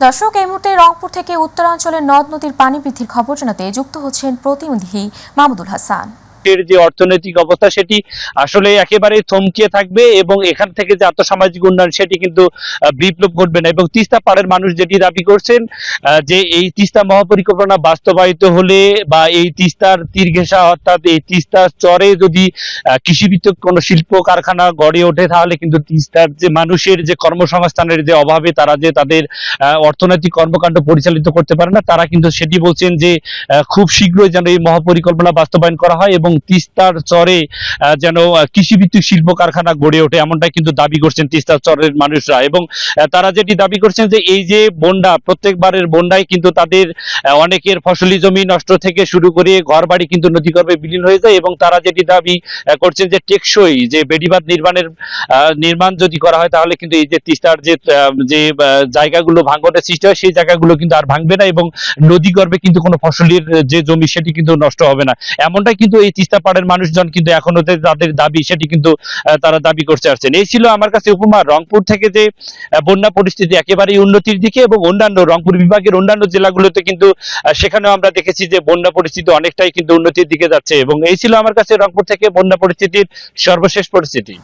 দর্শক, এই মুহূর্তে রংপুর থেকে উত্তরাঞ্চলের নদ নদীর পানি বৃদ্ধির খবর জানাতে যুক্ত হচ্ছেন প্রতিনিধি মাহমুদুল হাসান। যে অর্থনৈতিক অবস্থা সেটি আসলে একেবারে থমকে থাকবে এবং এখান থেকে যে আর্থসামাজিক উন্নয়ন সেটি কিন্তু বিপ্লব ঘটবে না। এবং তিস্তা পাড়ের মানুষ যেটি দাবি করছেন যে এই তিস্তা মহাপরিকল্পনা বাস্তবায়িত হলে বা এই তিস্তার তীর ঘেঁষা অর্থাৎ এই তিস্তার চরে যদি কৃষিভিত্তিক কোনো শিল্প কারখানা গড়ে ওঠে তাহলে কিন্তু তিস্তার যে মানুষের যে কর্মসংস্থানের যে অভাবে তারা যে তাদের অর্থনৈতিক কর্মকাণ্ড পরিচালিত করতে পারে না, তারা কিন্তু সেটি বলছেন যে খুব শীঘ্রই যেন এই মহাপরিকল্পনা বাস্তবায়ন করা হয় এবং তিস্তার চরে যেন কৃষিভিত্তিক শিল্প কারখানা গড়ে ওঠে, এমনটাই কিন্তু দাবি করছেন তিস্তার চরের মানুষরা। এবং তারা যেটি দাবি করছেন যে এই যে বন্যা, প্রত্যেকবারের বন্যায় কিন্তু তাদের অনেকের ফসলি জমি নষ্ট থেকে শুরু করে ঘর বাড়ি কিন্তু নদীগর্ভে বিলীন হয়ে যায়। এবং তারা যেটি দাবি করছেন যে টেকসই যে বেড়িবাঁধ নির্মাণ যদি করা হয় তাহলে কিন্তু এই যে তিস্তার যে জায়গাগুলো ভাঙনের সৃষ্টি হয় সেই জায়গাগুলো কিন্তু আর ভাঙবে না এবং নদীগর্ভে কিন্তু কোনো ফসলের যে জমি সেটি কিন্তু নষ্ট হবে না, এমনটাই কিন্তু এই তিস্তা পাড়ের মানুষজন কিন্তু এখনো তাদের দাবি সেটি কিন্তু তারা দাবি করতে আসছেন। এই ছিল আমার কাছে উপমা রংপুর থেকে যে বন্যা পরিস্থিতি একেবারেই উন্নতির দিকে এবং অন্যান্য রংপুর বিভাগের অন্যান্য জেলাগুলোতে কিন্তু সেখানেও আমরা দেখেছি যে বন্যা পরিস্থিতি অনেকটাই কিন্তু উন্নতির দিকে যাচ্ছে। এবং এই ছিল আমার কাছে রংপুর থেকে বন্যা পরিস্থিতির সর্বশেষ পরিস্থিতি।